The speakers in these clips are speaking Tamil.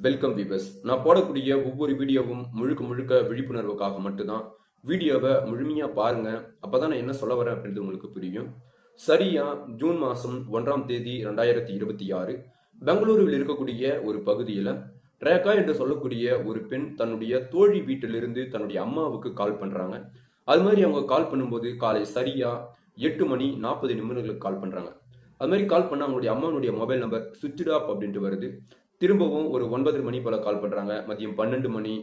Welcome viewers. நான் போடக்கூடிய ஒவ்வொரு வீடியோவும் முழுக்க முழுக்க விழிப்புணர்வுக்காக மட்டும்தான். வீடியோவை முழுமையா பாருங்க. அப்பதான் நான் என்ன சொல்ல வரேன் அப்படின்றது உங்களுக்கு புரியும். சரியா ஜூன் மாசம் 1ஆம் தேதி 2026 பெங்களூருவில் இருக்கக்கூடிய ஒரு பகுதியில ரேகா என்று சொல்லக்கூடிய ஒரு பெண் தன்னுடைய தோழி வீட்டிலிருந்து தன்னுடைய அம்மாவுக்கு கால் பண்றாங்க. அது மாதிரி அவங்க கால் பண்ணும்போது காலை சரியா 8:40 கால் பண்றாங்க. அது மாதிரி கால் பண்ண அவங்களுடைய அம்மாவுடைய மொபைல் நம்பர் சுவிட்ச் ஆஃப் அப்படின்ட்டு வருது. திரும்பவும் ஒரு 9 மணி போல கால் பண்றாங்க. மதியம் 12 மணி,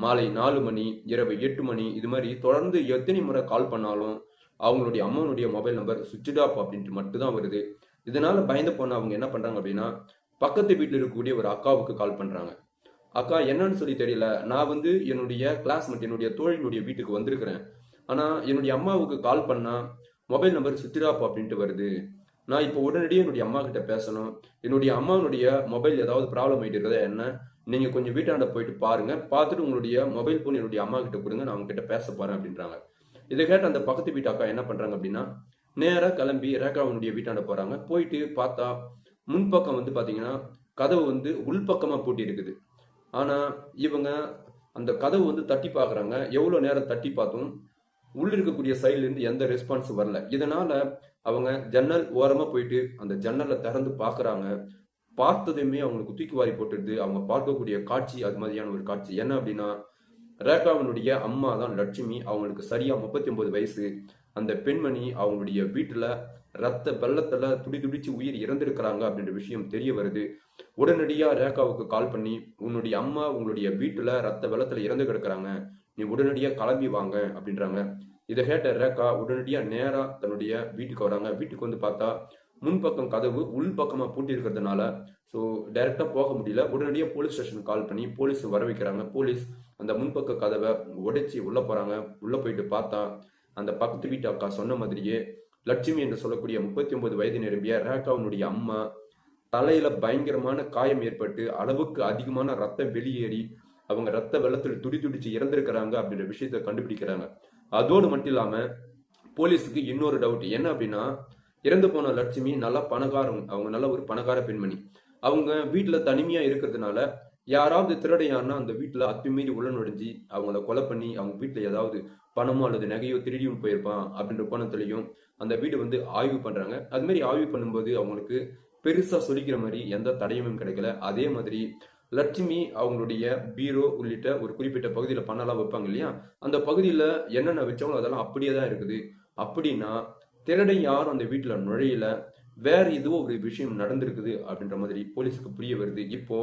மாலை 4 மணி, இரவு 8 மணி, இது மாதிரி தொடர்ந்து எத்தனை முறை கால் பண்ணாலும் அவங்களுடைய அம்மாவுடைய மொபைல் நம்பர் சுவிட்ச் ஆஃப் அப்படின்ட்டு மட்டும் தான் வருது. இதனால பயந்து போன அவங்க என்ன பண்றாங்க அப்படின்னா, பக்கத்து வீட்டில் இருக்கக்கூடிய ஒரு அக்காவுக்கு கால் பண்றாங்க. அக்கா என்னன்னு சொல்லி தெரியல. நான் என்னுடைய கிளாஸ்மேட் என்னுடைய தோழியினுடைய வீட்டுக்கு வந்திருக்கிறேன். ஆனா என்னுடைய அம்மாவுக்கு கால் பண்ணா மொபைல் நம்பர் சுவிட்ச் ஆஃப் அப்படின்ட்டு வருது. நான் இப்போ உடனடியாக என்னுடைய அம்மா கிட்ட பேசணும். என்னுடைய அம்மாவுடைய மொபைல் ஏதாவது ப்ராப்ளம் ஆகிட்டு இருக்கிறதா என்ன? நீங்க கொஞ்சம் வீட்டாண்ட போயிட்டு பாருங்க. பார்த்துட்டு உங்களுடைய மொபைல் போன் என்னுடைய அம்மா கிட்ட கொடுங்க. நான் அவங்க கிட்ட பேச போறேன் அப்படின்றாங்க. இதை கேட்ட அந்த பக்கத்து வீட்டு அக்கா என்ன பண்றாங்க அப்படின்னா, நேரா கிளம்பி ரேகாவுடைய வீட்டாண்ட போறாங்க. போயிட்டு பார்த்தா முன்பக்கம் பாத்தீங்கன்னா கதவு உள்பக்கமா பூட்டி இருக்குது. ஆனா இவங்க அந்த கதவு தட்டி பாக்குறாங்க. எவ்வளவு நேரம் தட்டி பார்த்தும் உள்ள இருக்கக்கூடிய சைட்ல இருந்து எந்த ரெஸ்பான்ஸும் வரல. இதனால அவங்க ஜன்னல் ஓரமா போயிட்டு அந்த ஜன்னலை திறந்து பாக்குறாங்க. பார்த்ததுமே அவங்களுக்கு தூக்கி வாரி போட்டுருது. அவங்க பார்க்கக்கூடிய காட்சி அது மாதிரியான ஒரு காட்சி. என்ன அப்படின்னா, ரேகாவினுடைய அம்மா தான் லட்சுமி. அவங்களுக்கு சரியா 39 வயசு. அந்த பெண்மணி அவங்களுடைய வீட்டுல ரத்த வெள்ளத்துல துடி துடிச்சு உயிர் இறந்திருக்கிறாங்க அப்படின்ற விஷயம் தெரிய வருது. உடனடியா ரேகாவுக்கு கால் பண்ணி, உன்னுடைய அம்மா உங்களுடைய வீட்டுல ரத்த வெள்ளத்துல இறந்து கிடக்குறாங்க, நீ உடனடியா கிளம்பி வாங்க அப்படின்றாங்க. இதை கேட்ட ரேகா உடனடியா நேரா தன்னுடைய வீட்டுக்கு வராங்க. வீட்டுக்கு பார்த்தா முன்பக்கம் கதவு உள் பக்கமா பூட்டி இருக்கிறதுனால ஸோ டைரக்டா போக முடியல. உடனடியா போலீஸ் ஸ்டேஷன் கால் பண்ணி போலீஸ் வர வைக்கிறாங்க. போலீஸ் அந்த முன்பக்க கதவை உடைச்சி உள்ள போறாங்க. உள்ள போயிட்டு பார்த்தா அந்த பக்கத்து வீட்டு அக்கா சொன்ன மாதிரியே லட்சுமி என்று சொல்லக்கூடிய 39 வயது நிரம்பிய ரேகாவுடைய அம்மா தலையில பயங்கரமான காயம் ஏற்பட்டு அளவுக்கு அதிகமான ரத்தம் வெளியேறி அவங்க ரத்த வெள்ளத்தில் துடி துடிச்சு இறந்திருக்கிறாங்க அப்படின்ற விஷயத்த கண்டுபிடிக்கிறாங்க. அதோடு மட்டும் இல்லாம போலீஸுக்கு இன்னொரு டவுட் என்ன அப்படின்னா, இறந்து போன லட்சுமி நல்லா பணக்காரம், அவங்க நல்ல ஒரு பணக்கார பெண்மணி. அவங்க வீட்டுல தனிமையா இருக்கிறதுனால யாராவது திருடையானா அந்த வீட்டுல அத்துமீறி உள்ள நுழைஞ்சி அவங்கள கொலை பண்ணி அவங்க வீட்டுல ஏதாவது பணமோ அல்லது நகையோ திருடியும் போயிருப்பான் அப்படின்ற கோணத்திலையும் அந்த வீடு ஆய்வு பண்றாங்க. அது மாதிரி ஆய்வு பண்ணும்போது அவங்களுக்கு பெருசா சொல்லிக்கிற மாதிரி எந்த தடயமும் கிடைக்கல. அதே மாதிரி லட்சுமி அவங்களுடைய பீரோ உள்ளிட்ட ஒரு குறிப்பிட்ட பகுதியில பணம்லாம் வைப்பாங்க இல்லையா, அந்த பகுதியில என்னென்ன வச்சவங்களோ அதெல்லாம் அப்படியே தான் இருக்குது. அப்படின்னா திருடை யாரும் அந்த வீட்டுல நுழையில, வேற ஏதோ ஒரு விஷயம் நடந்திருக்குது அப்படின்ற மாதிரி போலீஸுக்கு புரிய வருது. இப்போ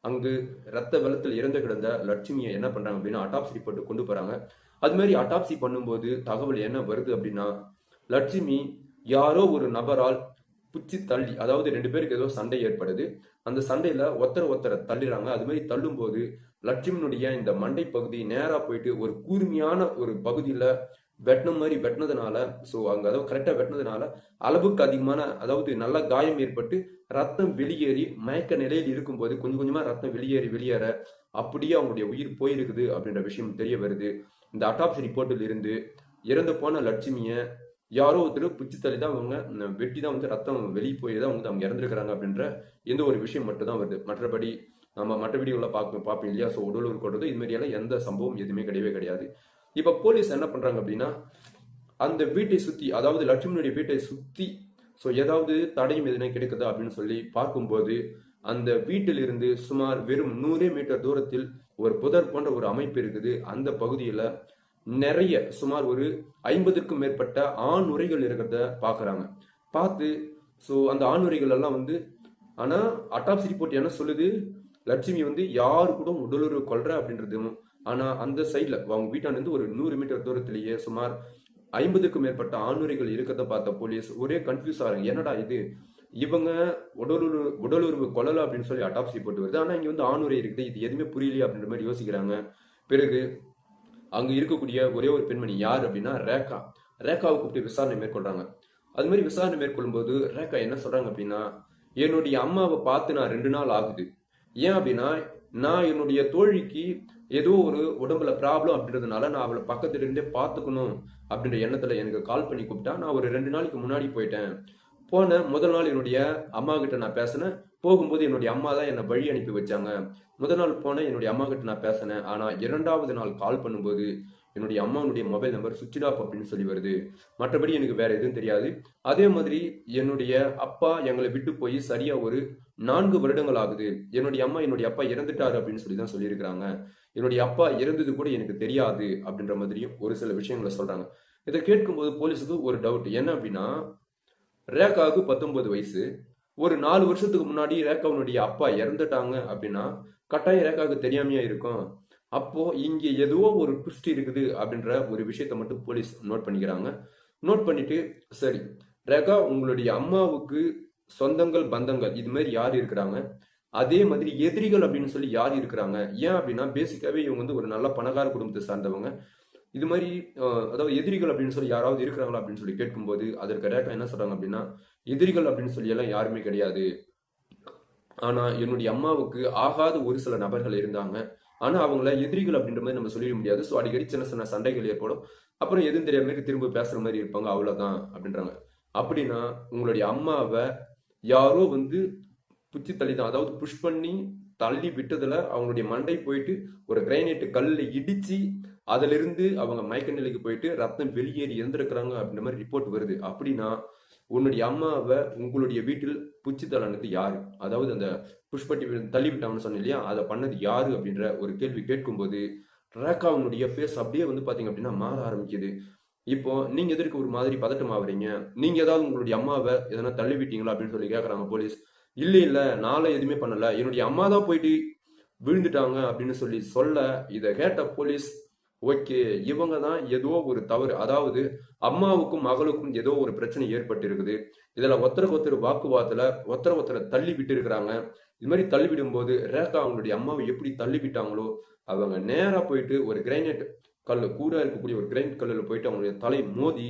அங்கு ரத்த வெள்ளத்தில் இறந்து கிடந்த லட்சுமியை என்ன பண்றாங்க அப்படின்னா அட்டாப்சி ரிப்போர்ட் கொண்டு போறாங்க. அது மாதிரி அட்டாப்சி பண்ணும்போது தகவல் என்ன வருது அப்படின்னா, லட்சுமி யாரோ ஒரு நபரால் புச்சி தள்ளி, அதாவது 2 பேருக்கு ஏதோ சண்டை ஏற்படுது. அந்த சண்டையில ஒருத்தரை தள்ளிடுறாங்க. அது மாதிரி தள்ளும் போது லட்சுமியினுடைய இந்த மண்டை பகுதி நேரா போயிட்டு ஒரு கூர்மையான ஒரு பகுதியில வெட்டின மாதிரி வெட்டினதுனால, ஸோ அங்க அதாவது கரெக்டா வெட்டினதுனால அளவுக்கு அதிகமான, அதாவது நல்ல காயம் ஏற்பட்டு ரத்தம் வெளியேறி மயக்க நிலையில் இருக்கும்போது கொஞ்சம் கொஞ்சமா ரத்தம் வெளியேற அப்படியே அவங்களுடைய உயிர் போயிருக்குது அப்படின்ற விஷயம் தெரிய வருது. இந்த அட்டாப்சி ரிப்போர்ட்டில் இருந்து இறந்து போன லட்சுமிய யாரோ ஒருத்தர் பிச்சு தள்ளி தான் அவங்க வெட்டி தான் ரத்தம் வெளியே போய் தான் அவங்க இறந்துருக்கிறாங்க அப்படின்ற எந்த ஒரு விஷயம் மட்டும் தான் வருது. மற்றபடி நம்ம மற்ற வீடியோல பார்ப்போம் இல்லையா, ஸோ உடலூர் கொண்டது இது மாதிரியெல்லாம் எந்த சம்பவம் எதுவுமே கிடையவே கிடையாது. இப்ப போலீஸ் என்ன பண்றாங்க அப்படின்னா, அந்த வீட்டை சுத்தி, அதாவது லட்சுமியுடைய வீட்டை சுத்தி ஸோ ஏதாவது தடையும் எதுனா கிடைக்குதா அப்படின்னு சொல்லி பார்க்கும்போது அந்த வீட்டில் இருந்து சுமார் வெறும் 100 மீட்டர் தூரத்தில் ஒரு புதர் போன்ற ஒரு அமைப்பு இருக்குது. அந்த பகுதியில நிறைய சுமார் ஒரு 50க்கும் மேற்பட்ட ஆணுரைகள் இருக்கிறத பாக்குறாங்க. பார்த்து ஸோ அந்த ஆணுரைகள் எல்லாம் ஆனா அட்டாப்சி ரிப்போர்ட் என்ன சொல்லுது, லட்சுமி யாரு கூட உடலுறவு கொள்ற அப்படின்றதும். ஆனா அந்த சைட்ல அவங்க வீட்டாண்டு ஒரு 100 மீட்டர் தூரத்திலேயே சுமார் 50க்கும் மேற்பட்ட ஆணுரைகள் இருக்கிறத பார்த்த போலீஸ் ஒரே கன்ஃபியூஸ் ஆகிறாங்க. என்னடா இது, இவங்க உடலுறவு கொள்ளல அப்படின்னு சொல்லி அட்டாப்சி ரிப்போர்ட் வருது, ஆனா இங்க ஆணுரை இருக்குது, இது எதுவுமே புரியலையே அப்படின்ற மாதிரி யோசிக்கிறாங்க. பிறகு அங்க இருக்கக்கூடிய ஒரே ஒரு பெண்மணி யார் அப்படின்னா ரேகாவை கூப்பிட்டு விசாரணை மேற்கொள்றாங்க. அது மாதிரி விசாரணை மேற்கொள்ளும் போது ரேகா என்ன சொல்றாங்க அப்படின்னா, என்னுடைய அம்மாவை பார்த்து நான் 2 நாள் ஆகுது. ஏன் அப்படின்னா, நான் என்னுடைய தோழிக்கு ஏதோ ஒரு உடம்புல ப்ராப்ளம் அப்படின்றதுனால நான் அவளை பக்கத்துல இருந்தே பார்த்துக்கணும் அப்படின்ற எண்ணத்துல எனக்கு கால் பண்ணி கூப்பிட்டா. நான் ஒரு 2 நாளைக்கு முன்னாடி போயிட்டேன். போன முதல் நாள் என்னுடைய அம்மா கிட்ட நான் பேசினேன். போகும்போது என்னுடைய அம்மா தான் என்னை வழி அனுப்பி வச்சாங்க. முதல் நாள் போனேன், என்னுடைய அம்மா கிட்ட நான் பேசினேன். ஆனா 2வது நாள் கால் பண்ணும்போது என்னுடைய அம்மாவுடைய மொபைல் நம்பர் சுவிட்ச் ஆஃப் அப்படின்னு சொல்லி வருது. மற்றபடி எனக்கு வேற எதுவும் தெரியாது. அதே மாதிரி என்னுடைய அப்பா எங்களை விட்டு போய் சரியா ஒரு 4 வருடங்கள் ஆகுது. என்னுடைய அம்மா என்னுடைய அப்பா இறந்துட்டாரு அப்படின்னு சொல்லி தான் சொல்லியிருக்கிறாங்க. என்னுடைய அப்பா இறந்தது கூட எனக்கு தெரியாது அப்படின்ற மாதிரியும் ஒரு சில விஷயங்களை சொல்றாங்க. இதை கேட்கும்போது போலீஸுக்கு ஒரு டவுட் என்ன அப்படின்னா, ரேகாவுக்கு 19 வயசு. ஒரு 4 வருஷத்துக்கு முன்னாடி ரேகாவுடைய அப்பா இறந்துட்டாங்க அப்படின்னா கட்டாயம் ரேகாவுக்கு தெரியாமையா இருக்கும். அப்போ இங்க ஏதோ ஒரு ட்விஸ்ட் இருக்குது அப்படின்ற ஒரு விஷயத்த மட்டும் போலீஸ் நோட் பண்ணிக்கிறாங்க. நோட் பண்ணிட்டு சரி, ரேகா உங்களுடைய அம்மாவுக்கு சொந்தங்கள் பந்தங்கள் இது மாதிரி யார் இருக்கிறாங்க, அதே மாதிரி எதிரிகள் அப்படின்னு சொல்லி யார் இருக்கிறாங்க. ஏன் அப்படின்னா பேசிக்காவே இவங்க வந்து ஒரு நல்ல பணக்கார குடும்பத்தை சார்ந்தவங்க. இது மாதிரி அதாவது எதிரிகள் அப்படின்னு சொல்லி யாராவது இருக்கிறாங்களா அப்படின்னு சொல்லி கேட்கும்போது அதற்கு ரேகா என்ன சொல்றாங்க அப்படின்னா, எதிரிகள் அப்படின்னு சொல்லி எல்லாம் யாருமே கிடையாது. ஆனா என்னுடைய அம்மாவுக்கு ஆகாத ஒரு சில நபர்கள் இருந்தாங்க. ஆனா அவங்கள எதிரிகள் அப்படின்ற மாதிரி நம்ம சொல்லிட முடியாது. ஸோ அடிக்கடி சின்ன சின்ன சண்டைகள் ஏற்படும். அப்புறம் எதுவும் தெரியாத மாதிரி திரும்ப பேசுற மாதிரி இருப்பாங்க. அவ்வளவுதான் அப்படின்றாங்க. அப்படின்னா உங்களுடைய அம்மாவை யாரோ வந்து புச்சி தள்ளி தான், அதாவது புஷ் பண்ணி தள்ளி விட்டதுல அவங்களுடைய மண்டை போயிட்டு ஒரு கிரைனைட் கல்ல இடிச்சு அதுல இருந்து அவங்க மயக்க நிலைக்கு போயிட்டு ரத்தம் வெளியேறி இறந்திருக்கிறாங்க அப்படின்ற மாதிரி ரிப்போர்ட் வருது. அப்படின்னா உன்னுடைய அம்மாவை உங்களுடைய வீட்டில் புச்சி தள்ளினது யாரு, அதாவது அந்த புஷ்பட்டி தள்ளி விட்டாங்கன்னு சொன்னேன் இல்லையா, அதை பண்ணது யாரு அப்படின்ற ஒரு கேள்வி கேட்கும்போது ரேகாவுடைய ஃபேஸ் அப்படியே வந்து பாத்தீங்க அப்படின்னா மாற ஆரம்பிக்குது. இப்போ நீங்க எதற்கு ஒரு மாதிரி பதட்டம் ஆகுறீங்க, நீங்க ஏதாவது உங்களுடைய அம்மாவை எதனா தள்ளி விட்டீங்களா அப்படின்னு சொல்லி கேக்குறாங்க போலீஸ். இல்ல இல்ல, நானும் எதுவுமே பண்ணல, என்னுடைய அம்மா தான் போயிட்டு விழுந்துட்டாங்க அப்படின்னு சொல்லி சொல்ல, இதை கேட்ட போலீஸ் ஓகே இவங்க தான் ஏதோ ஒரு தவறு, அதாவது அம்மாவுக்கும் மகளுக்கும் ஏதோ ஒரு பிரச்சனை ஏற்பட்டு இருக்குது. இதுல ஒருத்தருக்கு ஒருத்தர் வாக்குவாதத்துல ஒருத்தரை தள்ளி விட்டு இருக்கிறாங்க. இது மாதிரி தள்ளி விடும்போது ரேகா அவங்களுடைய அம்மாவை எப்படி தள்ளி விட்டாங்களோ அவங்க நேரா போயிட்டு ஒரு கிரைனேட் கல் கூட இருக்கக்கூடிய ஒரு கிரைனேட் கல்லில் போயிட்டு அவங்களுடைய தலை மோதி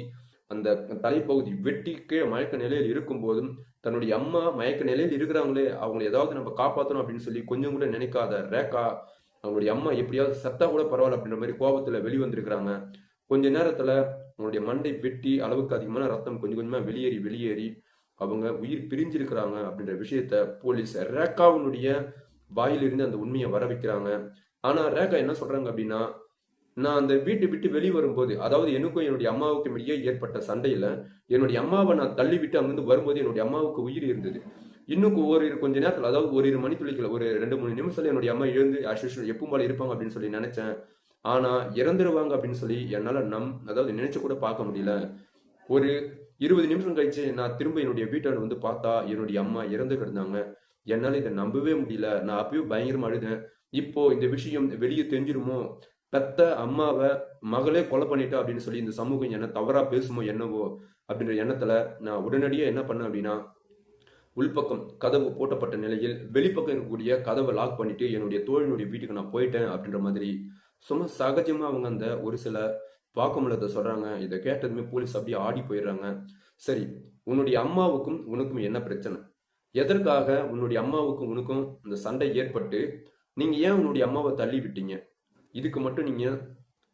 அந்த தலைப்பகுதி வெட்டி கீழே மயக்க நிலையில் இருக்கும் போதும் தன்னுடைய அம்மா மயக்க நிலையில் இருக்கிறாங்களே அவங்களை ஏதாவது நம்ம காப்பாற்றணும் அப்படின்னு சொல்லி கொஞ்சம் கூட நினைக்காத ரேகா அவங்களுடைய அம்மா எப்படியாவது சத்தா கூட பரவாயில்ல அப்படின்ற மாதிரி கோபத்துல வெளிவந்திருக்கிறாங்க. கொஞ்ச நேரத்துல அவங்களுடைய மண்டை வெட்டி அளவுக்கு அதிகமான ரத்தம் கொஞ்சம் கொஞ்சமா வெளியேறி அவங்க உயிர் பிரிஞ்சிருக்கிறாங்க அப்படின்ற விஷயத்த போலீஸ் ரேகாவினுடைய வாயிலிருந்து அந்த உண்மையை வர வைக்கிறாங்க. ஆனா ரேகா என்ன சொல்றாங்க அப்படின்னா, நான் அந்த வீட்டை விட்டு வெளியே வரும்போது, அதாவது எனக்கும் என்னுடைய அம்மாவுக்கும் இடையே ஏற்பட்ட சண்டையில என்னுடைய அம்மாவை நான் தள்ளி விட்டு அங்கிருந்து வரும்போது என்னுடைய அம்மாவுக்கு உயிர் இருந்தது. இன்னும் கொஞ்ச நேரத்தில், அதாவது ஒரு 2 மணித்துளிகள் ஒரு 2-3 நிமிஷத்துல என்னுடைய அம்மா எழுந்து எப்பவும் போல இருப்பாங்க அப்படின்னு சொல்லி நினைச்சேன். ஆனா இறந்துருவாங்க அப்படின்னு சொல்லி என்னால அதாவது நினைச்சு கூட பார்க்க முடியல. ஒரு 20 நிமிஷம் கழிச்சு நான் திரும்ப என்னுடைய வீட்டை வந்து பார்த்தா என்னுடைய அம்மா இறந்து கிடந்தாங்க. என்னால இதை நம்பவே முடியல. நான் அப்பயும் பயங்கரமா அழுதேன். இப்போ இந்த விஷயம் வெளியே தெரிஞ்சிருமோ, பெத்த அம்மாவை மகளே கொலை பண்ணிட்டா அப்படின்னு சொல்லி இந்த சமூகம் என்ன தவறா பேசுமோ என்னவோ அப்படின்ற எண்ணத்துல நான் உடனடியா என்ன பண்ணேன் அப்படின்னா, உள்பக்கம் கதவு போட்டப்பட்ட நிலையில் வெளிப்பக்கம் இருக்கக்கூடிய கதவை லாக் பண்ணிட்டு என்னுடைய தோழினுடைய வீட்டுக்கு நான் போயிட்டேன் அப்படின்ற மாதிரி சும்மா சகஜமா அவங்க அந்த ஒரு சில வாக்குமூலத்தை சொல்றாங்க. இதை கேட்டதுமே போலீஸ் அப்படியே ஆடி போயிடுறாங்க. சரி, உன்னுடைய அம்மாவுக்கும் உனக்கும் என்ன பிரச்சனை, எதற்காக உன்னுடைய அம்மாவுக்கும் உனக்கும் இந்த சண்டை ஏற்பட்டு நீங்க ஏன் உன்னுடைய அம்மாவை தள்ளி விட்டீங்க, இதுக்கு மட்டும் நீங்க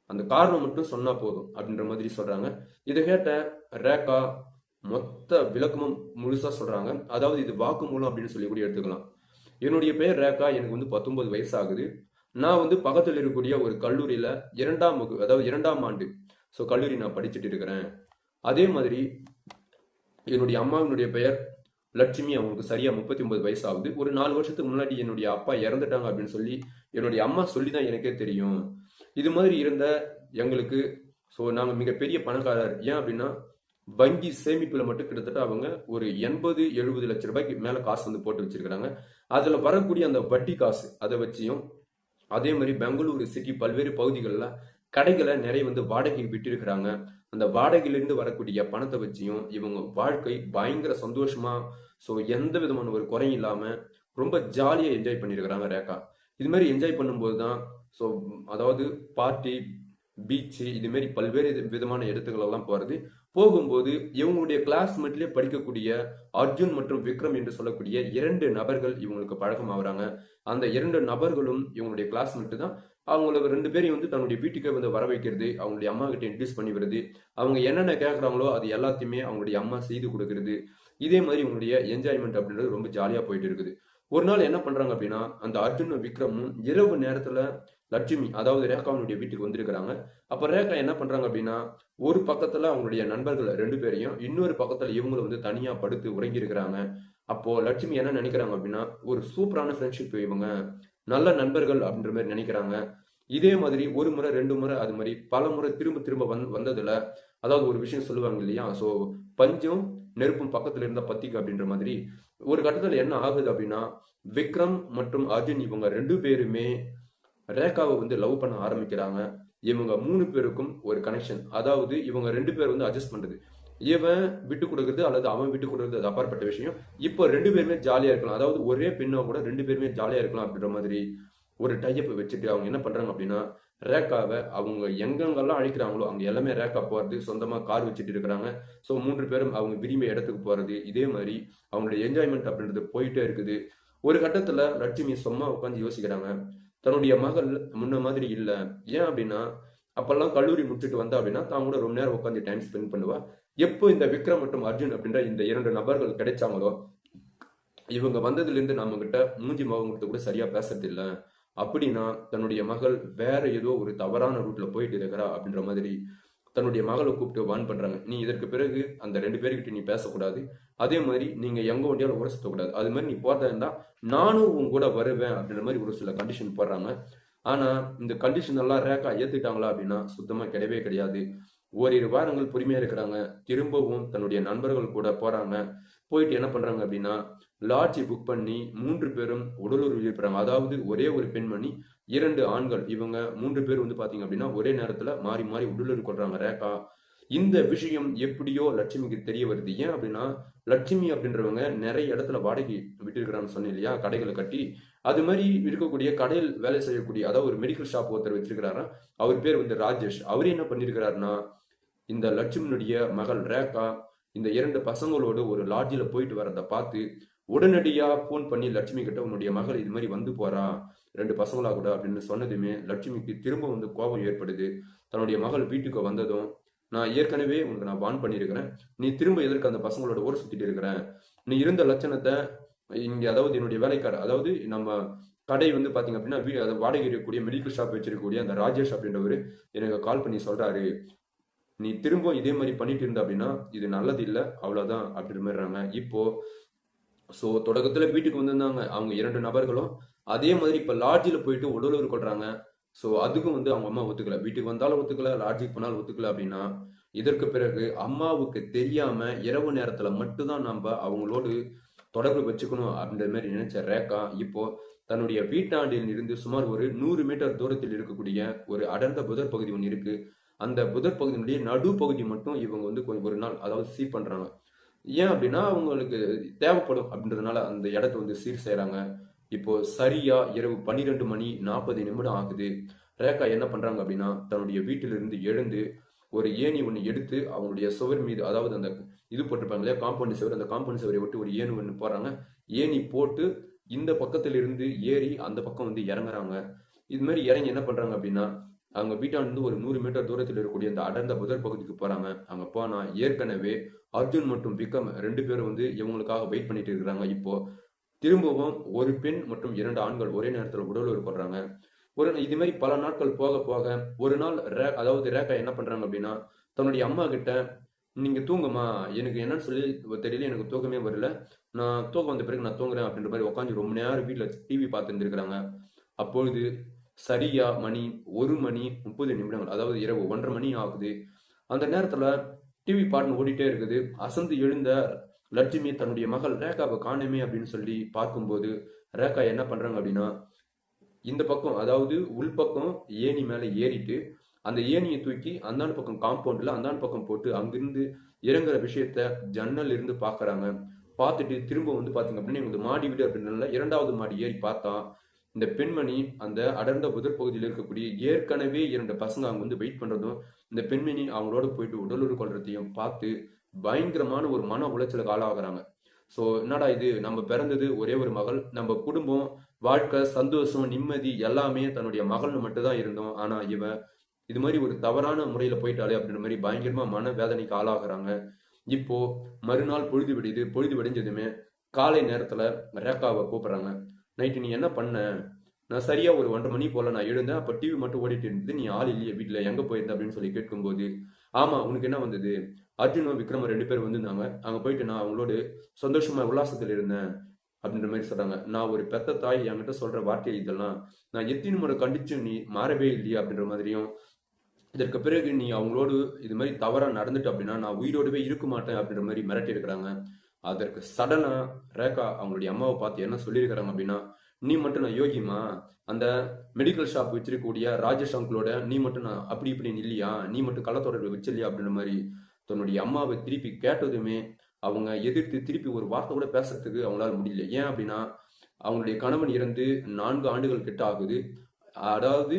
அந்த காரணம் மட்டும் சொன்னா போதும் அப்படின்ற மாதிரி சொல்றாங்க. இதை கேட்ட ரேகா மொத்த விளக்கமும் முழுசா சொல்றாங்க. அதாவது இது வாக்குமூலம் அப்படின்னு சொல்லி கூட எடுத்துக்கலாம். என்னுடைய பேர் ரேகா, எனக்கு வந்து 19 வயசு ஆகுது. நான் வந்து பக்கத்தில் இருக்கக்கூடிய ஒரு கல்லூரியில 2ஆம் வகுப்பு, அதாவது 2ஆம் ஆண்டு கல்லூரி நான் படிச்சுட்டு இருக்கிறேன். அதே மாதிரி என்னுடைய அம்மாவினுடைய பெயர் லட்சுமி, அவங்களுக்கு சரியா 39 வயசு ஆகுது. ஒரு 4 வருஷத்துக்கு முன்னாடி என்னுடைய அப்பா இறந்துட்டாங்க அப்படின்னு சொல்லி என்னுடைய அம்மா சொல்லிதான் எனக்கே தெரியும். இது மாதிரி இருந்த எங்களுக்கு நாங்க மிகப்பெரிய பணக்காரர். ஏன் அப்படின்னா வங்கி சேமிப்புல மட்டும் கிட்டத்தட்ட அவங்க ஒரு 80-70 லட்சம் ரூபாய்க்கு மேல காசு வந்து போட்டு வச்சிருக்காங்க. அதுல வரக்கூடிய அந்த வட்டி காசு அதை வச்சியும், அதே மாதிரி பெங்களூரு சிட்டி பல்வேறு பகுதிகளில் கடைகளை நிறைய வந்து வாடகைக்கு விட்டு இருக்கிறாங்க. அந்த வாடகையிலிருந்து வரக்கூடிய பணத்தை வச்சியும் இவங்க வாழ்க்கை பயங்கர சந்தோஷமா எந்த விதமான ஒரு குறையும் இல்லாம ரொம்ப ஜாலியா என்ஜாய் பண்ணிருக்கிறாங்க ரேகா. இது மாதிரி என்ஜாய் பண்ணும்போது தான் அதாவது பார்ட்டி, பீச்சு, இது மாதிரி பல்வேறு விதமான இடத்துக்கள் எல்லாம் போகும்போது இவங்களுடைய கிளாஸ்மேட்லயே படிக்கக்கூடிய அர்ஜுன் மற்றும் விக்ரம் என்று சொல்லக்கூடிய 2 நபர்கள் இவங்களுக்கு பழக்கம் ஆகுறாங்க. அந்த 2 நபர்களும் இவங்களுடைய கிளாஸ்மேட் தான். அவங்களுக்கு 2 பேரையும் வந்து தன்னுடைய வீட்டுக்கே வந்து வர வைக்கிறது, அவங்களுடைய அம்மா கிட்ட இன்ட்ரடியூஸ் பண்ணி வருது, அவங்க என்னென்ன கேட்கறாங்களோ அது எல்லாத்தையுமே அவங்களுடைய அம்மா செய்து கொடுக்கறது. இதே மாதிரி இவங்களுடைய என்ஜாய்மெண்ட் அப்படின்றது ரொம்ப ஜாலியா போயிட்டு இருக்குது. ஒரு நாள் என்ன பண்றாங்க அப்படின்னா, அந்த அர்ஜுனும் விக்ரமும் இரவு நேரத்துல லட்சுமி அதாவது ரேகாவுடைய வீட்டுக்கு வந்திருக்கிறாங்க. அப்ப ரேகா என்ன பண்றாங்க அப்படின்னா, ஒரு பக்கத்துல அவங்களுடைய நண்பர்கள் 2 பேரையும், இன்னொரு பக்கத்துல இவங்களும் வந்து தனியா படுத்து உறங்கி இருக்கிறாங்க. அப்போ லட்சுமி என்ன நினைக்கிறாங்க அப்படின்னா, ஒரு சூப்பரான ஃப்ரெண்ட்ஷிப் இவங்க, நல்ல நண்பர்கள் அப்படின்ற மாதிரி நினைக்கிறாங்க. இதே மாதிரி ஒரு முறை 2 முறை அது மாதிரி பல முறை திரும்ப திரும்ப வந்ததுல, அதாவது ஒரு விஷயம் சொல்லுவாங்க இல்லையா, ஸோ பஞ்சும் நெருப்பும் பக்கத்துல இருந்தா பத்திக்கு அப்படின்ற மாதிரி ஒரு கட்டத்துல என்ன ஆகுது அப்படின்னா, விக்ரம் மற்றும் அர்ஜுன் இவங்க 2 பேருமே ரேகாவை வந்து லவ் பண்ண ஆரம்பிக்கிறாங்க. இவங்க 3 பேருக்கும் ஒரு கனெக்ஷன், அதாவது இவங்க 2 பேர் வந்து அட்ஜஸ்ட் பண்றது, இவன் விட்டு கொடுக்கறது அல்லது அவன் விட்டு கொடுக்கறது அது அப்பாற்பட்ட விஷயம். இப்போ 2 பேருமே ஜாலியா இருக்கலாம், அதாவது ஒரே பெண்ணோ கூட 2 பேருமே ஜாலியா இருக்கலாம் அப்படின்ற மாதிரி ஒரு டைப் வச்சுட்டு அவங்க என்ன பண்றாங்க அப்படின்னா, ரேகாவை அவங்க எங்கெங்கெல்லாம் அழைக்கிறாங்களோ அங்க எல்லாமே ரேகா போறது, சொந்தமா கார் வச்சுட்டு இருக்கிறாங்க. ஸோ 3 பேரும் அவங்க விரும்பிய இடத்துக்கு போறது, இதே மாதிரி அவங்களுடைய என்ஜாய்மெண்ட் அப்படின்றது போயிட்டே இருக்குது. ஒரு கட்டத்துல லட்சுமி சும்மா உட்காந்து யோசிக்கிறாங்க, தன்னுடைய மகள் முன்ன மாதிரி இல்ல. ஏன் அப்படின்னா, அப்பெல்லாம் கல்லூரி முடிச்சுட்டு வந்தா அப்படின்னா தான் கூட ரொம்ப நேரம் உட்காந்து டைம் ஸ்பெண்ட் பண்ணுவா. எப்போ இந்த விக்ரம் மற்றும் அர்ஜுன் அப்படின்ற இந்த 2 நபர்கள் கிடைச்சாங்களோ, இவங்க வந்ததுல இருந்து நம்ம கிட்ட மூஞ்சி முகம் கொடுத்து கூட சரியா பேசுறது இல்ல. அப்படின்னா தன்னுடைய மகள் வேற ஏதோ ஒரு தவறான ரூட்ல போயிட்டு இருக்கிறா அப்படின்ற மாதிரி தன்னுடைய மகளை கூப்பிட்டு வான் பண்றாங்க. நீ இதற்கு பிறகு அந்த 2 பேர்கிட்ட நீ பேசக்கூடாது. அதே மாதிரி நீங்க எங்க வண்டியாலும் ஊற சுத்தக்கூடாது. அது மாதிரி நீ போறதா இருந்தா நானும் உன் கூட வருவேன் அப்படின்ற மாதிரி ஒரு சில கண்டிஷன் போடுறாங்க. ஆனா இந்த கண்டிஷன் எல்லாம் ரேகா ஏத்துக்கிட்டாங்களா அப்படின்னா சுத்தமா கிடையவே கிடையாது. ஓரிரு வாரங்கள் பொறுமையா இருக்கிறாங்க. திரும்பவும் தன்னுடைய நண்பர்கள் கூட போறாங்க. போயிட்டு என்ன பண்றாங்க அப்படின்னா, லாட்ஜ் புக் பண்ணி 3 பேரும் உடலுறவு இருப்பாங்க. அதாவது ஒரே ஒரு பெண்மணி, 2 ஆண்கள். இவங்க 3 பேர் வந்து பாத்தீங்க அப்படின்னா ஒரே நேரத்துல மாறி மாறி உடலுறவு கொள்றாங்க ரேகா. இந்த விஷயம் எப்படியோ லட்சுமிக்கு தெரிய வருது. ஏன் அப்படின்னா, லட்சுமி அப்படின்றவங்க நிறைய இடத்துல வாடகை விட்டு இருக்கிறான்னு சொன்னேன் இல்லையா, கடைகளை கட்டி. அது மாதிரி இருக்கக்கூடிய கடையில் வேலை செய்யக்கூடிய, அதாவது ஒரு மெடிக்கல் ஷாப் ஒருத்தர் வச்சிருக்கிறாரா. அவர் பேர் வந்து ராஜேஷ். அவர் என்ன பண்ணிருக்கிறாருன்னா, இந்த லட்சுமியுடைய மகள் ரேகா இந்த 2 பசங்களோடு ஒரு லாட்ஜில் போயிட்டு வரதை பார்த்து உடனடியா போன் பண்ணி லட்சுமி கிட்ட, உன்னுடைய மகள் இது மாதிரி வந்து போறா 2 பசங்களா கூட அப்படின்னு சொன்னதுமே லட்சுமிக்கு திரும்ப வந்து கோபம் ஏற்படுது. தன்னுடைய மகள் வீட்டுக்கு வந்ததும், நான் ஏற்கனவே உனக்கு நான் வான் பண்ணியிருக்கிறேன், நீ திரும்ப எதற்கு அந்த பசங்களோட ஊரை சுத்திட்டு இருக்கிற, நீ இருந்த லட்சணத்தை இங்க, அதாவது என்னுடைய வேலைக்காரர், அதாவது நம்ம கடை வந்து பாத்தீங்க அப்படின்னா வாடகை இருக்கக்கூடிய மெடிக்கல் ஷாப் வச்சிருக்கக்கூடிய அந்த ராஜேஷ் அப்படின்றவர் எனக்கு கால் பண்ணி சொல்றாரு, நீ திரும்ப இதே மாதிரி பண்ணிட்டு இருந்த அப்படின்னா இது நல்லது இல்லை, அவ்வளவுதான் அப்படின்ற மாதிரிறாங்க. இப்போ ஸோ தொடக்கத்துல வீட்டுக்கு வந்திருந்தாங்க அவங்க 2 நபர்களும், அதே மாதிரி இப்ப லாட்ஜில் போயிட்டு உடலுறவு கொள்றாங்க. ஸோ அதுக்கும் வந்து அவங்க அம்மா ஒத்துக்கல. வீட்டுக்கு வந்தாலும் ஒத்துக்கல, லாட்ஜுக்கு போனாலும் ஒத்துக்கல. அப்படின்னா இதற்கு பிறகு அம்மாவுக்கு தெரியாம இரவு நேரத்துல மட்டும்தான் நம்ம அவங்களோடு தொடர்பு வச்சுக்கணும் அப்படின்ற மாதிரி நினைச்ச ரேகா இப்போ தன்னுடைய வீட்டாண்டில் இருந்து சுமார் ஒரு 100 மீட்டர் தூரத்தில் இருக்கக்கூடிய ஒரு அடர்ந்த புதர் பகுதி ஒன்று இருக்கு. அந்த புதர் பகுதியினுடைய நடுப்பகுதி மட்டும் இவங்க வந்து கொஞ்சம் ஒரு நாள், அதாவது சீர் பண்றாங்க. ஏன் அப்படின்னா அவங்களுக்கு தேவைப்படும் அப்படின்றதுனால அந்த இடத்த வந்து சீர் செய்யறாங்க. இப்போ சரியா இரவு 12:40 ஆகுது. ரேகா என்ன பண்றாங்க அப்படின்னா, தன்னுடைய வீட்டிலிருந்து எழுந்து ஒரு ஏணி ஒன்று எடுத்து அவங்களுடைய சுவர் மீது, அதாவது அந்த இது போட்டிருப்பாங்க இல்லையா காம்பவுண்ட் சுவர், அந்த காம்பவுண்ட் சுவரை விட்டு ஒரு ஏணி ஒன்று போறாங்க. ஏணி போட்டு இந்த பக்கத்திலிருந்து ஏறி அந்த பக்கம் வந்து இறங்குறாங்க. இது மாதிரி இறங்கி என்ன பண்றாங்க அப்படின்னா, அவங்க வீட்டாண்டு ஒரு 100 மீட்டர் தூரத்தில் இருக்கக்கூடிய அந்த அடர்ந்த புதர் பகுதிக்கு போறாங்க. அங்க போனா ஏற்கனவே அர்ஜுன் மற்றும் விக்ரம் 2 பேரும் வந்து இவங்களுக்காக வெயிட் பண்ணிட்டு இருக்கிறாங்க. இப்போ திரும்பவும் ஒரு பெண் மற்றும் 2 ஆண்கள் ஒரே நேரத்தில் உடலுறவு கொள்றாங்க. இது மாதிரி பல நாட்கள் போக போக ஒரு நாள் அதாவது ரேகா என்ன பண்றாங்க அப்படின்னா, தன்னுடைய அம்மா கிட்ட, நீங்க தூங்குமா, எனக்கு என்னன்னு சொல்லி தெரியல, எனக்கு தூக்கமே வரல, நான் தூக்கம் வந்த பிறகு நான் தூங்குறேன் அப்படின்ற மாதிரி உட்காந்து ரொம்ப நேரம் வீட்டுல டிவி பார்த்துட்டு இருக்கிறாங்க. அப்பொழுது சரியா மணி 1:30, அதாவது இரவு 1:30 மணி ஆகுது. அந்த நேரத்துல டிவி பாட்டு ஓடிட்டே இருக்குது. அசந்து எழுந்த லட்சுமி தன்னுடைய மகள் ரேகாவை காணுமே அப்படின்னு சொல்லி பார்க்கும்போது ரேகா என்ன பண்றாங்க அப்படின்னா, இந்த பக்கம், அதாவது உள்பக்கம் ஏணி மேல ஏறிட்டு அந்த ஏணியை தூக்கி அந்தாண்டு பக்கம் காம்பவுண்ட்ல அந்தாண்டு பக்கம் போட்டு அங்கிருந்து இறங்குற விஷயத்த ஜன்னல் இருந்து பாக்குறாங்க. பார்த்துட்டு திரும்ப வந்து பாத்தீங்க அப்படின்னா, இந்த மாடி வீடு அப்படின்றதுனால 2வது மாடி ஏறி பார்த்தா இந்த பெண்மணி அந்த அடர்ந்த புதர் பகுதியில் இருக்கக்கூடிய ஏற்கனவே 2 பசங்க அவங்க வந்து வெயிட் பண்றதும், இந்த பெண்மணி அவங்களோட போயிட்டு உடலுறவு கொள்றதையும் பார்த்து பயங்கரமான ஒரு மன உளைச்சலுக்கு ஆளாகிறாங்க. ஸோ என்னடா இது, நம்ம பிறந்தது ஒரே ஒரு மகள், நம்ம குடும்பம் வாழ்க்கை சந்தோஷம் நிம்மதி எல்லாமே தன்னுடைய மகள்னு மட்டும் தான் இருந்தோம். ஆனா இவன் இது மாதிரி ஒரு தவறான முறையில போயிட்டாலே அப்படின்ற மாதிரி பயங்கரமா மன வேதனைக்கு ஆளாகிறாங்க. இப்போ மறுநாள் பொழுது விடியுது. பொழுது விடிஞ்சதுமே காலை நேரத்துல ரேகாவை கூப்பிடுறாங்க. நைட்டு நீ என்ன பண்ண? நான் சரியா ஒரு 1:30 மணி போல நான் எழுந்தேன். அப்ப டிவி மட்டும் ஓடிட்டு இருந்தது. நீ ஆள் இல்லையே வீட்டுல, எங்க போயிருந்த அப்படின்னு சொல்லி கேட்கும்போது, ஆமா உனக்கு என்ன வந்தது? அர்ஜுனும் விக்ரம 2 பேர் வந்திருந்தாங்க. அங்க போயிட்டு நான் அவங்களோட சந்தோஷமா உல்லாசத்தில் இருந்தேன் அப்படின்ற மாதிரி சொல்றாங்க. நான் ஒரு பெத்த தாய் என்கிட்ட சொல்ற வார்த்தை இதெல்லாம். நான் எத்தனை முறை கண்டிச்சு நீ மாறவே இல்லையா அப்படின்ற மாதிரியும், இதற்கு பிறகு நீ அவங்களோடு இது மாதிரி தவறா நடந்துட்டு அப்படின்னா நான் உயிரோடவே இருக்க மாட்டேன் அப்படின்ற மாதிரி மிரட்டி இருக்கிறாங்க. அதற்கு சடனா ரேகா அவங்களுடைய அம்மாவை பார்த்து என்ன சொல்லியிருக்கிறாங்க அப்படின்னா, நீ மட்டும் நான் யோகிமா, அந்த மெடிக்கல் ஷாப் வச்சிருக்கக்கூடிய ராஜேஷ் அங்கிளோட நீ மட்டும் நான் அப்படி இப்படின்னு இல்லையா, நீ மட்டும் கள்ளத்தொடர்பு வச்சில்லையா அப்படின்ற மாதிரி தன்னுடைய அம்மாவை திருப்பி கேட்டதுமே அவங்க எதிர்த்து திருப்பி ஒரு வார்த்தை கூட பேசுறதுக்கு அவங்களால முடியல. ஏன் அப்படின்னா அவங்களுடைய கணவன் இறந்து 4 ஆண்டுகள் கிட்ட ஆகுது. அதாவது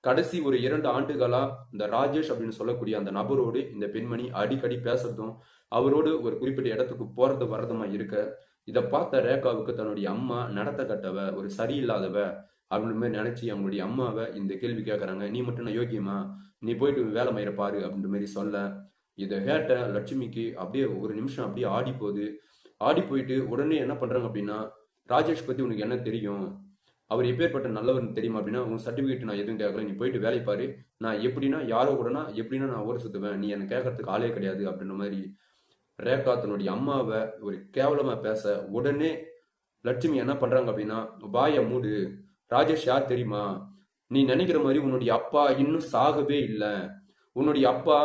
கடைசி ஒரு 2 ஆண்டுகளா இந்த ராஜேஷ் அப்படின்னு சொல்லக்கூடிய அந்த நபரோடு இந்த பெண்மணி அடிக்கடி பேசுறதும் அவரோடு ஒரு குறிப்பிட்ட இடத்துக்கு போறது வர்றதுமா இருக்க, இதை பார்த்த ரேகாவுக்கு தன்னுடைய அம்மா நடத்த கட்டவ, ஒரு சரியில்லாதவ அப்படின்னு மாதிரி நினைச்சு அவங்களுடைய அம்மாவை இந்த கேள்வி கேட்கறாங்க. நீ மட்டும் நான் யோகியமா, நீ போயிட்டு வேலை மயிர பாரு அப்படின்ற மாதிரி சொல்ல, இதை கேட்ட லட்சுமிக்கு அப்படியே ஒரு நிமிஷம் அப்படியே ஆடி போகுது. ஆடி போயிட்டு உடனே என்ன பண்றாங்க அப்படின்னா, ராஜேஷ் பத்தி உனக்கு என்ன தெரியும், அவர் எப்பேற்பட்ட நல்லவர்னு தெரியுமா அப்படின்னா, உன் சர்டிபிகேட் நான் எதுவும் கேட்கல, நீ போயிட்டு வேலை பாரு, நான் எப்படின்னா யாரோ கூடனா எப்படின்னா நான் ஊரை சுத்துவேன், நீ என்ன கேட்கறதுக்கு ஆளே கிடையாது அப்படின்ற மாதிரி ரேகா தன்னுடைய அம்மாவை ஒரு கேவலமா பேச, உடனே லட்சுமி என்ன பண்றாங்க அப்படின்னா, வாய மூடு, ராஜேஷ் யார் தெரியுமா, நீ நினைக்கிற மாதிரி உன்னுடைய அப்பா இன்னும் சாகவே இல்லை, உன்னுடைய அப்பா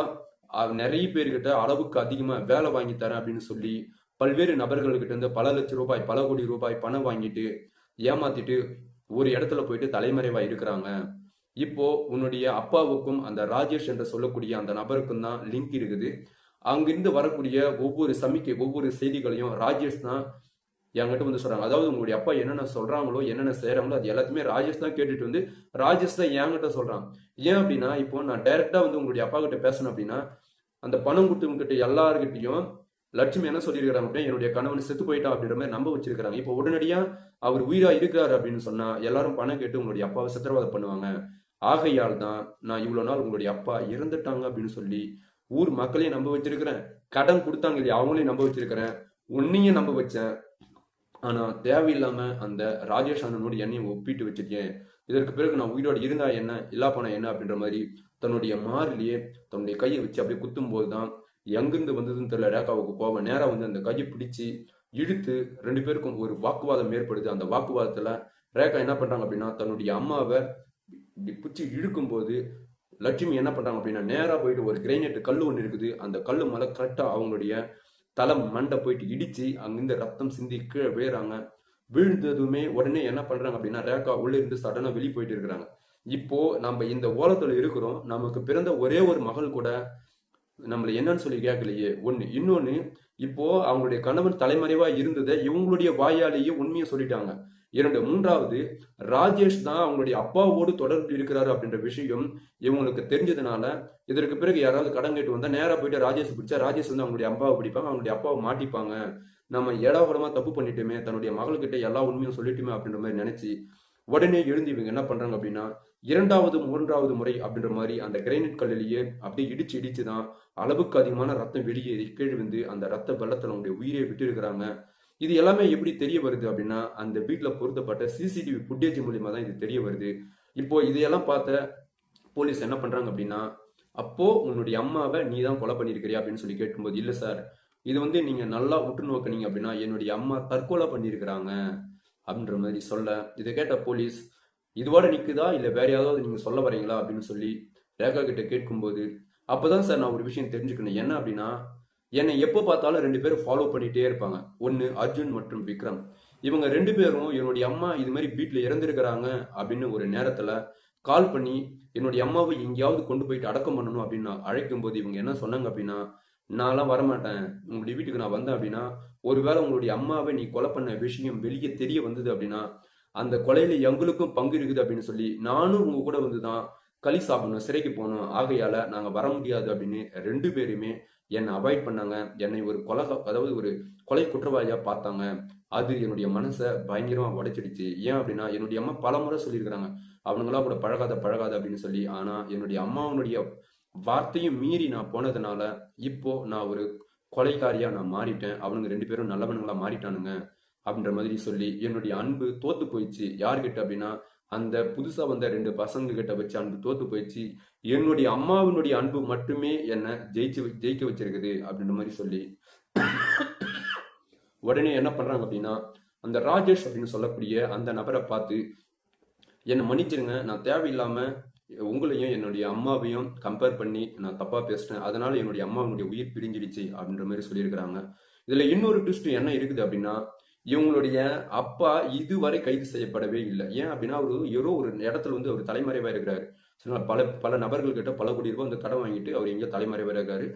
நிறைய பேர்கிட்ட அளவுக்கு அதிகமா வேலை வாங்கி தரேன் அப்படின்னு சொல்லி பல்வேறு நபர்கள்கிட்ட இருந்து பல லட்சம் ரூபாய் பல கோடி ரூபாய் பணம் வாங்கிட்டு ஏமாத்திட்டு ஒரு இடத்துல போயிட்டு தலைமறைவா இருக்கிறாங்க. இப்போ உன்னுடைய அப்பாவுக்கும் அந்த ராஜேஷ் என்று சொல்லக்கூடிய அந்த நபருக்கும் தான் லிங்க் இருக்குது. அங்கிருந்து வரக்கூடிய ஒவ்வொரு சமிக்கை ஒவ்வொரு செய்திகளையும் ராஜேஷ் தான் என்கிட்ட வந்து சொல்றாங்க. அதாவது உங்களுடைய அப்பா என்னென்ன சொல்றாங்களோ என்னென்ன செய்யறாங்களோ அது எல்லாத்தையுமே ராஜேஷ் தான் கேட்டுட்டு வந்து ராஜேஷ் தான் என்கிட்ட சொல்றான். ஏன் அப்படின்னா இப்போ நான் டைரக்டா வந்து உங்களுடைய அப்பா கிட்ட பேசணும் அப்படின்னா அந்த பணம் கொடுத்தவங்கிட்ட எல்லார்கிட்டையும் லட்சுமி என்ன சொல்லியிருக்கிறாங்க அப்படின்னா, என்னுடைய கணவன் செத்து போயிட்டா அப்படின்ற மாதிரி நம்ப வச்சிருக்கிறாங்க. இப்போ உடனடியா அவர் உயிரா இருக்கிறாரு அப்படின்னு சொன்னா எல்லாரும் பணம் கேட்டு உங்களுடைய அப்பாவை சித்திரவதை பண்ணுவாங்க. ஆகையால் தான் நான் இவ்வளவு நாள் உங்களுடைய அப்பா இறந்துட்டாங்க அப்படின்னு சொல்லி ஊர் மக்களையும் நம்ப வச்சிருக்கிறேன், கடன் கொடுத்தாங்க இல்லையா அவங்களையும் நம்ப வச்சிருக்கிறேன், உன்னையும் நம்ப வச்சேன். ஆனா தேவையில்லாம அந்த ராஜேஷ் அண்ணனோடு என்னையும் ஒப்பிட்டு வச்சிருக்கேன். இதற்கு பிறகு நான் உயிரோடு இருந்தா என்ன இல்லா போனா என்ன அப்படின்ற மாதிரி தன்னுடைய மாறிலேயே தன்னுடைய கையை வச்சு அப்படியே குத்தும் போதுதான் எங்கிருந்து வந்ததுன்னு தெரியல ரேகாவுக்கு கோபம். நேரா வந்து அந்த கையை பிடிச்சு இழுத்து 2 பேருக்கும் ஒரு வாக்குவாதம் ஏற்படுது. அந்த வாக்குவாதத்துல ரேகா என்ன பண்றாங்க அப்படின்னா தன்னுடைய அம்மாவை இப்படி பிடிச்சி இழுக்கும் போது லட்சுமி என்ன பண்றாங்க அப்படின்னா நேரா போயிட்டு ஒரு கிரைனேட் கல்லு ஒன்று இருக்குது, அந்த கல்லு மேல கரெக்டா அவங்களுடைய தலை மண்டை போயிட்டு இடிச்சு அங்கிருந்து ரத்தம் சிந்தி கீழே விழுறாங்க. விழுந்ததுமே உடனே என்ன பண்றாங்க அப்படின்னா ரேகா உள்ள இருந்து சடனா வெளியே போயிட்டு இருக்கிறாங்க. இப்போ நம்ம இந்த ஓலத்துல இருக்கிறோம், நமக்கு பிறந்த ஒரே ஒரு மகள் கூட நம்மள என்னன்னு சொல்லி கேட்கலையே ஒண்ணு. இன்னொன்னு இப்போ அவங்களுடைய கணவன் தலைமறைவா இருந்ததை இவங்களுடைய வாயாலேயே உண்மையை சொல்லிட்டாங்க. 2 3வது ராஜேஷ் தான் அவங்களுடைய அப்பாவோடு தொடர்பு இருக்கிறாரு அப்படின்ற விஷயம் இவங்களுக்கு தெரிஞ்சதுனால இதற்கு பிறகு யாராவது கடன் கேட்டு வந்தா நேரா போயிட்டு ராஜேஷ் பிடிச்சா ராஜேஷ் வந்து அவங்களுடைய அப்பாவை பிடிப்பாங்க, அவங்களுடைய அப்பாவை மாட்டிப்பாங்க, நம்ம ஏடாகுடமா தப்பு பண்ணிட்டுமே தன்னுடைய மகள்கிட்ட எல்லா உண்மையும் சொல்லிட்டுமே அப்படின்ற மாதிரி நினைச்சு உடனே எழுந்து இவங்க என்ன பண்றாங்க அப்படின்னா 2வது 3வது முறை அப்படின்ற மாதிரி அந்த கிரைனட் கல்லிலேயே அப்படியே இடிச்சு இடிச்சுதான் அளவுக்கு அதிகமான ரத்தம் வெளியேறி கீழ் வந்து அந்த ரத்த வெள்ளத்துல அவங்களுடைய உயிரை விட்டு இருக்கிறாங்க. இது எல்லாமே எப்படி தெரிய வருது அப்படின்னா அந்த வீட்டுல பொருத்தப்பட்ட சிசிடிவி ஃபுட்டேஜ் மூலியமா தான் இது தெரிய வருது. இப்போ இதையெல்லாம் பார்த்த போலீஸ் என்ன பண்றாங்க அப்படின்னா, அப்போ உன்னுடைய அம்மாவை நீ தான் கொலை பண்ணிருக்கிறியா அப்படின்னு சொல்லி கேட்கும்போது, இல்ல சார், இது வந்து நீங்க நல்லா உற்று நோக்கினீங்க அப்படின்னா என்னுடைய அம்மா தற்கொலை பண்ணியிருக்கிறாங்க அப்படின்ற மாதிரி சொல்ல, இதை கேட்ட போலீஸ் இதுவோட நிக்குதா இல்ல வேற ஏதாவது நீங்க சொல்ல வரீங்களா அப்படின்னு சொல்லி ரேகா கிட்ட கேட்கும்போது, அப்பதான் சார் நான் ஒரு விஷயம் தெரிஞ்சுக்கணும். என்ன அப்படின்னா என்னை எப்போ பார்த்தாலும் 2 பேரும் ஃபாலோ பண்ணிட்டே இருப்பாங்க. ஒன்னு அர்ஜுன் மற்றும் விக்ரம். இவங்க 2 பேரும் என்னுடைய அம்மா இது மாதிரி வீட்டுல இறந்துருக்கிறாங்க அப்படின்னு ஒரு நேரத்துல கால் பண்ணி என்னுடைய அம்மாவை எங்கேயாவது கொண்டு போயிட்டு அடக்கம் பண்ணணும் அப்படின்னு அழைக்கும் போது இவங்க என்ன சொன்னாங்க அப்படின்னா, நான்லாம் வரமாட்டேன், உங்களுடைய வீட்டுக்கு நான் வந்தேன் அப்படின்னா ஒருவேளை உங்களுடைய அம்மாவை நீ கொலை பண்ண விஷயம் வெளியே தெரிய வந்தது அப்படின்னா அந்த கொலையில எங்களுக்கும் பங்கு இருக்குது அப்படின்னு சொல்லி நானும் உங்க கூட வந்துதான் களி சாப்பிடணும், சிறைக்கு போகணும், ஆகையால நாங்க வர முடியாது அப்படின்னு 2 பேருமே என்னை அவாய்ட் பண்ணாங்க. என்னை ஒரு அதாவது ஒரு கொலை குற்றவாளியா பார்த்தாங்க. அது என்னுடைய மனசை பயங்கரமா உடைச்சிடுச்சு. ஏன் அப்படின்னா என்னுடைய அம்மா பல முறை சொல்லியிருக்கிறாங்க அவனுங்களா கூட பழகாத பழகாத அப்படின்னு சொல்லி. ஆனா என்னுடைய அம்மாவனுடைய வார்த்தையும் மீறி நான் போனதுனால இப்போ நான் ஒரு கொலைக்காரியா நான் மாறிட்டேன். அவனுங்க 2 பேரும் நல்லவனுங்களா மாறிட்டானுங்க. அப்படின்ற மாதிரி சொல்லி என்னுடைய அன்பு தோத்து போயிடுச்சு. யார்கிட்ட அப்படின்னா அந்த புதுசா வந்த 2 பசங்க கிட்ட வச்சு அன்பு தோத்து போயிடுச்சு. என்னுடைய அம்மாவினுடைய அன்பு மட்டுமே என்ன ஜெயிக்க வச்சிருக்குது அப்படின்ற மாதிரி சொல்லி உடனே என்ன பண்றாங்க அப்படின்னா அந்த ராஜேஷ் அப்படின்னு சொல்லக்கூடிய அந்த நபரை பார்த்து என்னை மன்னிச்சிருங்க, நான் தேவையில்லாம உங்களையும் என்னுடைய அம்மாவையும் கம்பேர் பண்ணி நான் தப்பா பேசிட்டேன், அதனால என்னுடைய அம்மாவினுடைய உயிர் பிரிஞ்சிடுச்சு அப்படின்ற மாதிரி சொல்லியிருக்கிறாங்க. இதுல இன்னொரு ட்விஸ்ட் என்ன இருக்குது அப்படின்னா இவங்களுடைய அப்பா இதுவரை கைது செய்யப்படவே இல்லை. ஏன் அப்படின்னா அவரு ஏதோ ஒரு இடத்துல வந்து அவர் தலைமறைவா இருக்கிறாரு. பல பல நபர்கள் கிட்ட பல கோடி ரூபாய் வந்து கடன் வாங்கிட்டு அவர் எங்க தலைமறைவா இருக்காரு.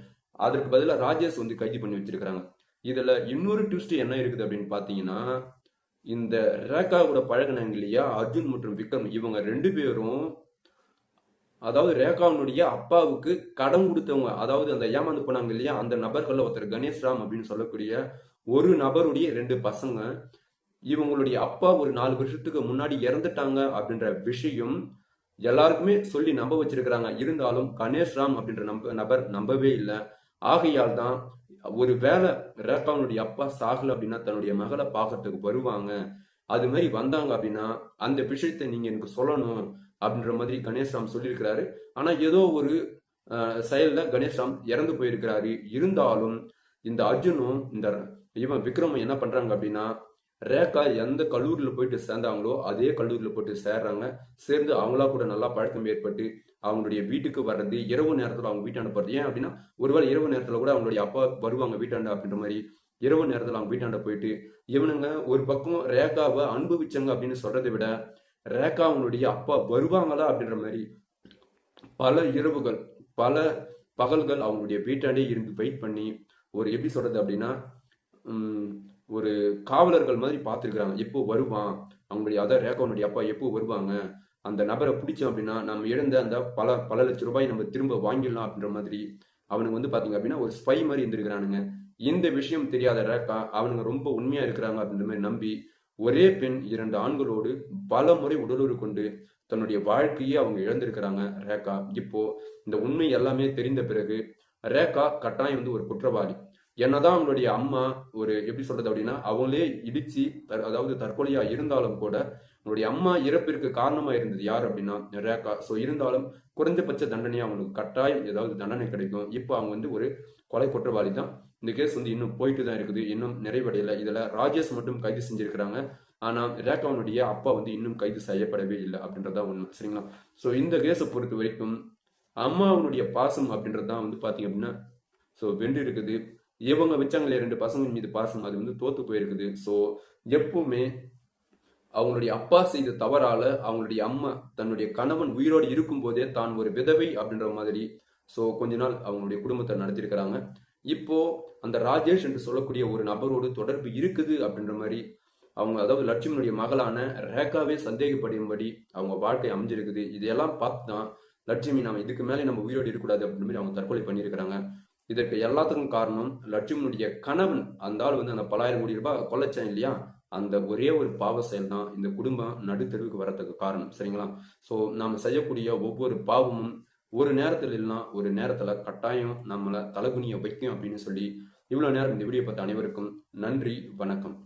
அதற்கு பதிலாக ராஜேஷ் வந்து கைது பண்ணி வச்சிருக்காங்க. இதுல இன்னொரு ட்விஸ்ட் என்ன இருக்குது அப்படின்னு பாத்தீங்கன்னா இந்த ரேகாவோட பழகினாங்க இல்லையா அர்ஜுன் மற்றும் விக்ரம், இவங்க 2 பேரும் அதாவது ரேகாவுடைய அப்பாவுக்கு கடன் கொடுத்தவங்க, அதாவது அந்த ஏமாந்து போனாங்க இல்லையா அந்த நபர்கள் ஒருத்தர் கணேஷ்ராம் அப்படின்னு சொல்லக்கூடிய ஒரு நபருடைய 2 பசங்க. இவங்களுடைய அப்பா ஒரு 4 வருஷத்துக்கு முன்னாடி இறந்துட்டாங்க அப்படின்ற விஷயம் எல்லாருக்குமே சொல்லி நம்ப வச்சிருக்கிறாங்க. இருந்தாலும் கணேஷ்ராம் அப்படின்ற நபர் நம்பவே இல்லை. ஆகையால் தான் ஒரு வேலை ரேகாவுடைய அப்பா சாகல அப்படின்னா தன்னுடைய மகளை பார்க்கறதுக்கு வருவாங்க. அது மாதிரி வந்தாங்க அப்படின்னா அந்த விஷயத்தை நீங்க எனக்கு சொல்லணும் அப்படின்ற மாதிரி கணேஷ்ராம் சொல்லியிருக்கிறாரு. ஆனா ஏதோ ஒரு செயல்ல கணேஷ்ராம் இறந்து போயிருக்கிறாரு. இருந்தாலும் இந்த அர்ஜுனும் இந்த இவன் விக்ரமும் என்ன பண்றாங்க அப்படின்னா ரேகா எந்த கல்லூரியில போயிட்டு சேர்ந்தாங்களோ அதே கல்லூரியில போயிட்டு சேர்றாங்க. சேர்ந்து அவங்களா கூட நல்லா பழக்கம் ஏற்பட்டு அவங்களுடைய வீட்டுக்கு வர்றது, இரவு நேரத்துல அவங்க வீட்டாண்ட போறது. ஏன் அப்படின்னா ஒருவேளை இரவு நேரத்துல கூட அவங்களுடைய அப்பா வருவாங்க வீட்டாண்ட அப்படின்ற மாதிரி இரவு நேரத்துல அவங்க வீட்டாண்ட போயிட்டு இவனுங்க ஒரு பக்கம் ரேகாவை அனுபவிச்சாங்க அப்படின்னு சொல்றதை விட ரேகா அவங்களுடைய அப்பா வருவாங்களா அப்படின்ற மாதிரி பல இரவுகள் பல பகல்கள் அவங்களுடைய வீட்டாண்டே இருந்து வெயிட் பண்ணி ஒரு எப்படி சொல்றது அப்படின்னா ஒரு காவலர்கள் மாதிரி பார்த்துருக்குறாங்க. எப்போ வருவான் அவங்களுடைய அதான் ரேகாவுடைய அப்பா எப்போ வருவாங்க, அந்த நபரை பிடிச்சோம் அப்படின்னா நம்ம இழந்த அந்த பல லட்சம் ரூபாய் நம்ம திரும்ப வாங்கிடலாம் அப்படின்ற மாதிரி அவனுக்கு வந்து பாத்தீங்க அப்படின்னா ஒரு ஸ்பை மாதிரி இருந்திருக்கிறானுங்க. இந்த விஷயம் தெரியாத ரேகா அவனுங்க ரொம்ப உண்மையா இருக்கிறாங்க அப்படின்ற மாதிரி நம்பி ஒரே பெண் 2 ஆண்களோடு பல முறை உடலுறு கொண்டு தன்னுடைய வாழ்க்கையே அவங்க இழந்திருக்கிறாங்க ரேகா. இப்போ இந்த உண்மை எல்லாமே தெரிந்த பிறகு ரேகா கட்டாயம் வந்து ஒரு குற்றவாளி. என்னதான் அவங்களுடைய அம்மா ஒரு எப்படி சொல்றது அப்படின்னா அவங்களே இடிச்சு அதாவது தற்கொலையா இருந்தாலும் கூட அவங்களுடைய அம்மா இறப்பிற்கு காரணமா இருந்தது யார் அப்படின்னா ரேகா. ஸோ இருந்தாலும் குறைஞ்சபட்ச தண்டனையா அவங்களுக்கு கட்டாயம் ஏதாவது தண்டனை கிடைக்கும். இப்போ அவங்க வந்து ஒரு கொலை குற்றவாளி தான். இந்த கேஸ் வந்து இன்னும் போயிட்டு தான் இருக்குது, இன்னும் நிறைவடையல. இதுல ராஜேஷ் மட்டும் கைது செஞ்சிருக்கிறாங்க. ஆனா ரேகாவுடைய அப்பா வந்து இன்னும் கைது செய்யப்படவே இல்லை அப்படின்றதான் உண்மை. சரிங்களா? ஸோ இந்த கேஸை பொறுத்த வரைக்கும் அம்மாவுடைய பாசம் அப்படின்றதான் வந்து பாத்தீங்க அப்படின்னா ஸோ வென்று இருக்குது. இவங்க வச்சாங்களே 2 பசங்க மீது பாசம் அது வந்து தோத்து போயிருக்குது. ஸோ எப்பவுமே அவங்களுடைய அப்பா செய்த தவறால அவங்களுடைய அம்மா தன்னுடைய கணவன் உயிரோடு இருக்கும் போதே தான் ஒரு விதவை அப்படின்ற மாதிரி ஸோ கொஞ்ச நாள் அவங்களுடைய குடும்பத்தை நடத்திருக்கிறாங்க. இப்போ அந்த ராஜேஷ் என்று சொல்லக்கூடிய ஒரு நபரோடு தொடர்பு இருக்குது அப்படின்ற மாதிரி அவங்க அதாவது லட்சுமியுடைய மகளான ரேகாவே சந்தேகப்படும்படி அவங்க வாழ்க்கை அமைஞ்சிருக்குது. இதையெல்லாம் பார்த்து தான் லட்சுமி நம்ம இதுக்கு மேலே நம்ம உயிரோடு இருக்கக்கூடாது அப்படின்ற மாதிரி அவங்க தற்கொலை பண்ணியிருக்கிறாங்க. இதற்கு எல்லாத்துக்கும் காரணம் லட்சுமனுடைய கணவன் அந்த ஆள் வந்து அந்த 10,000 கோடி ரூபாய் கொள்ளைச்சான் இல்லையா அந்த ஒரே ஒரு பாவ செயல் தான் இந்த குடும்பம் நடுத்தெருவுக்கு வரதுக்கு காரணம். சரிங்களா? ஸோ நாம செய்யக்கூடிய ஒவ்வொரு பாவமும் ஒரு நேரத்தில் இல்லைன்னா ஒரு நேரத்துல கட்டாயம் நம்மளை தலைகுனிய வைக்கும் அப்படின்னு சொல்லி இவ்வளவு நேரம் இந்த வீடியோ பார்த்த அனைவருக்கும் நன்றி, வணக்கம்.